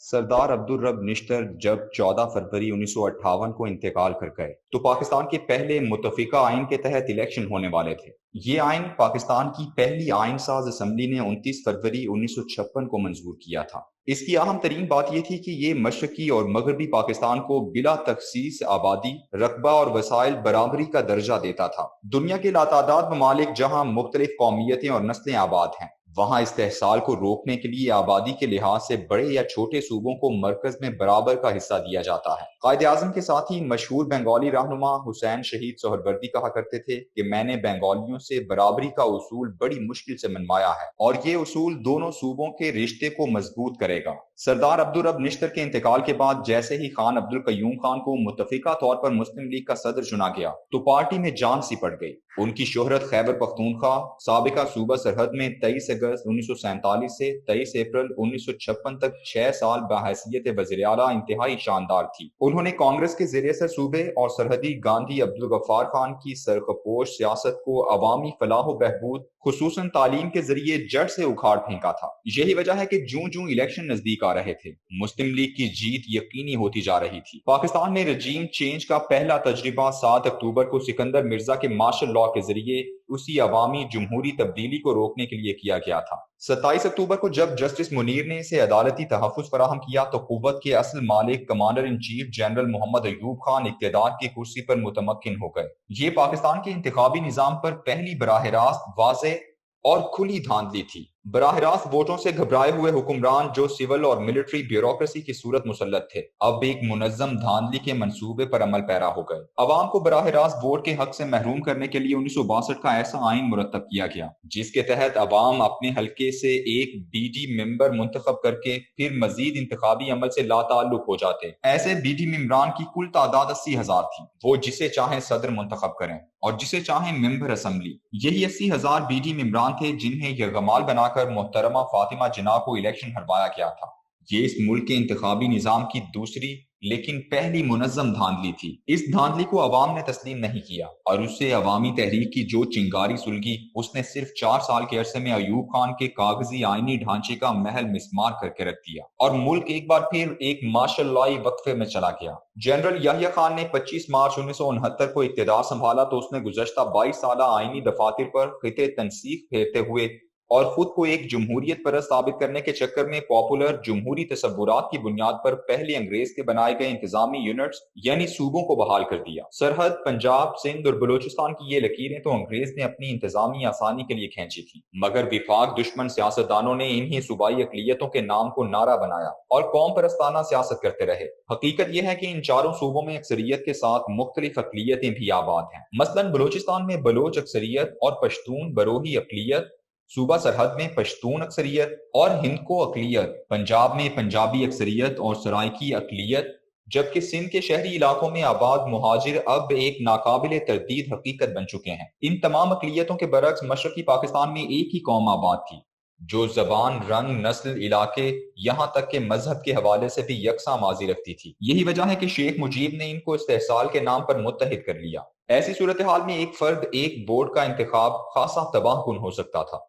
سردار عبدالرب نشتر جب 14 فروری 1958 کو انتقال کر گئے تو پاکستان کے پہلے متفقہ آئین کے تحت الیکشن ہونے والے تھے۔ یہ آئین پاکستان کی پہلی آئین ساز اسمبلی نے 29 فروری 1956 کو منظور کیا تھا۔ اس کی اہم ترین بات یہ تھی کہ یہ مشرقی اور مغربی پاکستان کو بلا تخصیص آبادی، رقبہ اور وسائل برابری کا درجہ دیتا تھا۔ دنیا کے لاتعداد ممالک جہاں مختلف قومیتیں اور نسلیں آباد ہیں، وہاں استحصال کو روکنے کے لیے آبادی کے لحاظ سے بڑے یا چھوٹے صوبوں کو مرکز میں برابر کا حصہ دیا جاتا ہے۔ قائد اعظم کے ساتھ ہی مشہور بنگالی رہنما حسین شہید سہروردی کہا کرتے تھے کہ میں نے بنگالیوں سے برابری کا اصول بڑی مشکل سے منوایا ہے اور یہ اصول دونوں صوبوں کے رشتے کو مضبوط کرے گا۔ سردار عبدالرب نشتر کے انتقال کے بعد جیسے ہی خان عبدالقیوم خان کو متفقہ طور پر مسلم لیگ کا صدر چنا گیا تو پارٹی میں جان سی پڑ گئی۔ ان کی شہرت خیبر پختونخوا سابقہ صوبہ سرحد میں 23 اگست 1947 سے 23 اپریل 1956 تک 6 سال بحیثیت وزیر اعلیٰ انتہائی شاندار تھی۔ انہوں نے کانگریس کے زیر اثر صوبے اور سرحدی گاندھی عبدالغفار خان کی سرخپوش سیاست کو عوامی فلاح و بہبود خصوصاً تعلیم کے ذریعے جڑ سے اکھاڑ پھینکا تھا۔ یہی وجہ ہے کہ جوں جوں الیکشن نزدیک آ رہے تھے، مسلم لیگ کی جیت یقینی ہوتی جا رہی تھی۔ پاکستان میں رجیم چینج کا پہلا تجربہ 7 اکتوبر کو سکندر مرزا کے مارشل لاء کے ذریعے اسی عوامی جمہوری تبدیلی کو روکنے کے لیے کیا گیا تھا۔ 27 اکتوبر کو جب جسٹس منیر نے اسے عدالتی تحفظ فراہم کیا تو قوت کے اصل مالک کمانڈر ان چیف جنرل محمد ایوب خان اقتدار کی کرسی پر متمکن ہو گئے۔ یہ پاکستان کے انتخابی نظام پر پہلی براہ راست واضح اور کھلی دھاندلی تھی۔ براہ راست ووٹوں سے گھبرائے ہوئے حکمران جو سول اور ملٹری بیوروکریسی کی صورت مسلط تھے، اب ایک منظم دھاندلی کے منصوبے پر عمل پیرا ہو گئے۔ عوام کو براہ راست ووٹ کے حق سے محروم کرنے کے لیے 1962 کا ایسا آئین مرتب کیا گیا جس کے تحت عوام اپنے حلقے سے ایک بی ڈی ممبر منتخب کر کے پھر مزید انتخابی عمل سے لا تعلق ہو جاتے۔ ایسے بی ڈی ممبران کی کل تعداد 80,000 تھی۔ وہ جسے چاہیں صدر منتخب کریں اور جسے چاہیں ممبر اسمبلی۔ یہی 80,000 بی ڈی ممبران تھے جنہیں یرغمال بنا کر محترمہ فاطمہ جناح کو الیکشن ہروایا گیا تھا۔ یہ اس ملک کے انتخابی نظام کی دوسری لیکن پہلی منظم دھاندلی تھی۔ اس دھاندلی کو عوام نے تسلیم نہیں کیا اور اس سے عوامی تحریک کی جو چنگاری سلگی، اس نے صرف 4 سال کے عرصے میں ایوب خان کے کاغذی آئینی ڈھانچے کا محل مسمار کر کے رکھ دیا اور ملک ایک بار پھر ایک مارشل لائی وقفے میں چلا گیا۔ جنرل یحییٰ خان نے 25 مارچ 1969 کو اقتدار سنبھالا تو اس نے گزشتہ 22 سالہ آئینی دفاتر پر خطِ تنسیق پھیرتے ہوئے اور خود کو ایک جمہوریت پرست ثابت کرنے کے چکر میں پاپولر جمہوری تصورات کی بنیاد پر پہلے انگریز کے بنائے گئے انتظامی یونٹس یعنی صوبوں کو بحال کر دیا۔ سرحد پنجاب، سندھ اور بلوچستان کی یہ لکیریں تو انگریز نے اپنی انتظامی آسانی کے لیے کھینچی تھیں، مگر وفاق دشمن سیاستدانوں نے انہی صوبائی اقلیتوں کے نام کو نعرہ بنایا اور قوم پرستانہ سیاست کرتے رہے۔ حقیقت یہ ہے کہ ان چاروں صوبوں میں اکثریت کے ساتھ مختلف اقلیتیں بھی آباد ہیں۔ مثلاً بلوچستان میں بلوچ اکثریت اور پشتون بروہی اقلیت، صوبہ سرحد میں پشتون اکثریت اور ہندکو اقلیت، پنجاب میں پنجابی اکثریت اور سرائکی اقلیت، جبکہ سندھ کے شہری علاقوں میں آباد مہاجر اب ایک ناقابل تردید حقیقت بن چکے ہیں۔ ان تمام اقلیتوں کے برعکس مشرقی پاکستان میں ایک ہی قوم آباد تھی جو زبان، رنگ، نسل، علاقے، یہاں تک کہ مذہب کے حوالے سے بھی یکساں ماضی رکھتی تھی۔ یہی وجہ ہے کہ شیخ مجیب نے ان کو استحصال کے نام پر متحد کر لیا۔ ایسی صورتحال میں ایک فرد ایک بورڈ کا انتخاب خاصا تباہ کن ہو سکتا تھا،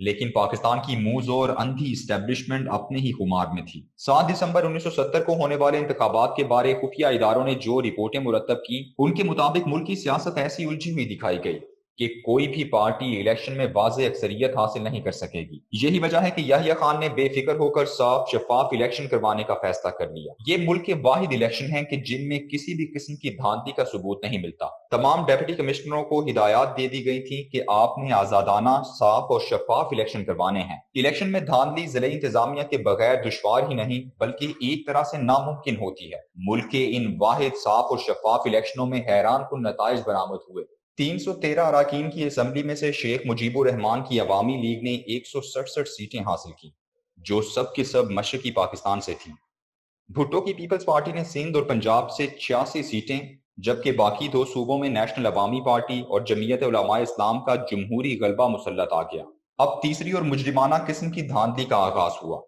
لیکن پاکستان کی منہ زور اندھی اسٹیبلشمنٹ اپنے ہی خمار میں تھی۔ 7 دسمبر 1970 کو ہونے والے انتخابات کے بارے خفیہ اداروں نے جو رپورٹیں مرتب کی، ان کے مطابق ملک کی سیاست ایسی الجھی ہوئی دکھائی گئی کہ کوئی بھی پارٹی الیکشن میں واضح اکثریت حاصل نہیں کر سکے گی۔ یہی وجہ ہے کہ یحییٰ خان نے بے فکر ہو کر صاف شفاف الیکشن کروانے کا فیصلہ کر لیا۔ یہ ملک کے واحد الیکشن ہیں کہ جن میں کسی بھی قسم کی دھاندلی کا ثبوت نہیں ملتا۔ تمام ڈیپٹی کمشنروں کو ہدایات دے دی گئی تھی کہ آپ نے آزادانہ، صاف اور شفاف الیکشن کروانے ہیں۔ الیکشن میں دھاندلی ضلعی انتظامیہ کے بغیر دشوار ہی نہیں بلکہ ایک طرح سے ناممکن ہوتی ہے۔ ملک کے ان واحد، صاف اور شفاف الیکشنوں میں حیران کن نتائج برآمد ہوئے۔ 313 اراکین کی اسمبلی میں سے شیخ مجیب الرحمان کی عوامی لیگ نے 167 سیٹیں حاصل کی، جو سب کے سب مشرقی پاکستان سے تھیں۔ بھٹو کی پیپلز پارٹی نے سندھ اور پنجاب سے 86 سیٹیں، جبکہ باقی 2 صوبوں میں نیشنل عوامی پارٹی اور جمعیت علماء اسلام کا جمہوری غلبہ مسلط آ گیا۔ اب تیسری اور مجرمانہ قسم کی دھاندلی کا آغاز ہوا۔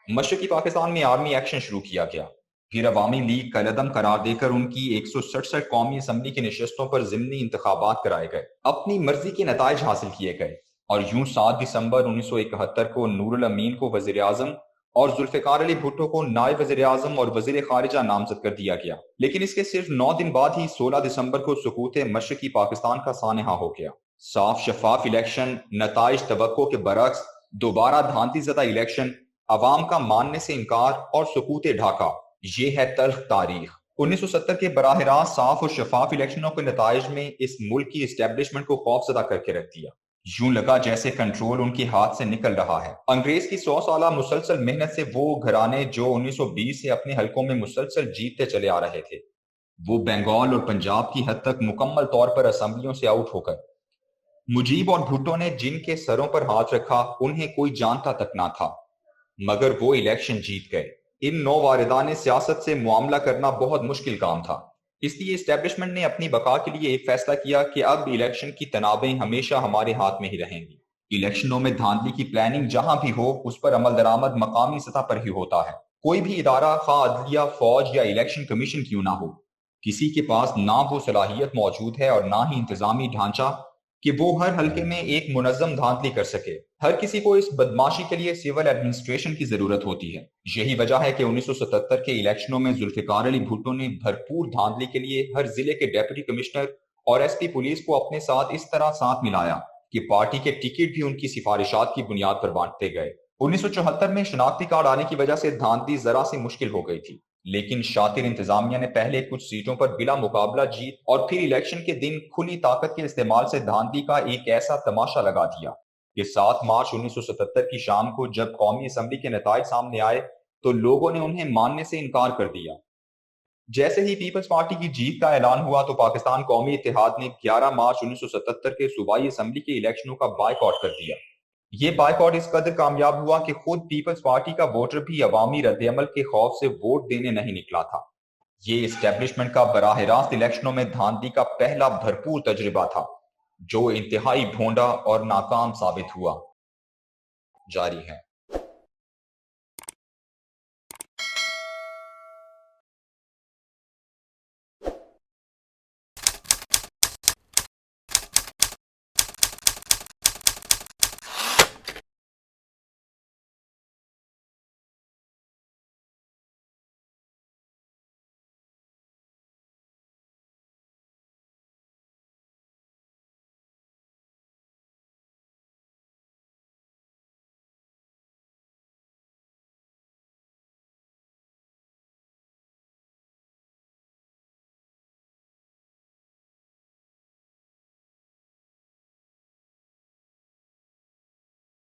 مشرقی پاکستان میں آرمی ایکشن شروع کیا گیا، پھر عوامی لیگ کالعدم قرار دے کر ان کی 167 قومی اسمبلی کی نشستوں پر ضمنی انتخابات کرائے گئے، اپنی مرضی کے نتائج حاصل کیے گئے اور یوں 7 دسمبر 1971 کو نور الامین کو وزیر اعظم اور ذوالفقار علی بھٹو کو نائب وزیر اعظم اور وزیر خارجہ نامزد کر دیا گیا، لیکن اس کے صرف 9 دن بعد ہی 16 دسمبر کو سقوط مشرقی پاکستان کا سانحہ ہو گیا۔ صاف شفاف الیکشن، نتائج توقع کے برعکس، دوبارہ دھاندلی زدہ الیکشن، عوام کا ماننے سے انکار اور سقوط ڈھاکہ، یہ ہے تلخ تاریخ۔ 1970 کے براہ راست صاف اور شفاف الیکشنوں کے نتائج میں اس ملک کی اسٹیبلشمنٹ کو خوفزدہ کر کے رکھ دیا۔ یوں لگا جیسے کنٹرول ان کے ہاتھ سے نکل رہا ہے۔ انگریز کی 100 سالہ مسلسل محنت سے وہ گھرانے جو 1920 سے اپنے حلقوں میں مسلسل جیتتے چلے آ رہے تھے، وہ بنگال اور پنجاب کی حد تک مکمل طور پر اسمبلیوں سے آؤٹ ہو کر، مجیب اور بھٹو نے جن کے سروں پر ہاتھ رکھا انہیں کوئی جانتا تک نہ تھا، مگر وہ الیکشن جیت گئے۔ ان نو واردان سیاست سے معاملہ کرنا بہت مشکل کام تھا، اس لیے اسٹیبلشمنٹ نے اپنی بقا کے لیے ایک فیصلہ کیا کہ اب الیکشن کی تنابیں ہمیشہ ہمارے ہاتھ میں ہی رہیں گی۔ الیکشنوں میں دھاندلی کی پلاننگ جہاں بھی ہو، اس پر عمل درآمد مقامی سطح پر ہی ہوتا ہے۔ کوئی بھی ادارہ، خواہ عدلیہ، فوج یا الیکشن کمیشن کیوں نہ ہو، کسی کے پاس نہ وہ صلاحیت موجود ہے اور نہ ہی انتظامی ڈھانچہ کہ وہ ہر حلقے میں ایک منظم دھاندلی کر سکے۔ ہر کسی کو اس بدماشی کے لیے سول ایڈمنسٹریشن کی ضرورت ہوتی ہے۔ یہی وجہ ہے کہ 1977 کے الیکشنوں میں ذوالفقار علی بھٹو نے بھرپور دھاندلی کے لیے ہر ضلع کے ڈیپٹی کمشنر اور ایس پی پولیس کو اپنے ساتھ اس طرح ساتھ ملایا کہ پارٹی کے ٹکٹ بھی ان کی سفارشات کی بنیاد پر بانٹتے گئے۔ 1974 میں شناختی کارڈ آنے کی وجہ سے دھاندلی ذرا سی مشکل ہو گئی تھی، لیکن شاطر انتظامیہ نے پہلے کچھ سیٹوں پر بلا مقابلہ جیت اور پھر الیکشن کے دن کھلی طاقت کے استعمال سے دھاندلی کا ایک ایسا تماشا لگا دیا کہ 7 مارچ 1977 کی شام کو جب قومی اسمبلی کے نتائج سامنے آئے تو لوگوں نے انہیں ماننے سے انکار کر دیا۔ جیسے ہی پیپلز پارٹی کی جیت کا اعلان ہوا تو پاکستان قومی اتحاد نے 11 مارچ 1977 کے صوبائی اسمبلی کے الیکشنوں کا بائیکاٹ کر دیا۔ یہ بائیکاٹ اس قدر کامیاب ہوا کہ خود پیپلز پارٹی کا ووٹر بھی عوامی رد عمل کے خوف سے ووٹ دینے نہیں نکلا تھا۔ یہ اسٹیبلشمنٹ کا براہ راست الیکشنوں میں دھاندلی کا پہلا بھرپور تجربہ تھا، جو انتہائی بھونڈا اور ناکام ثابت ہوا۔ جاری ہے۔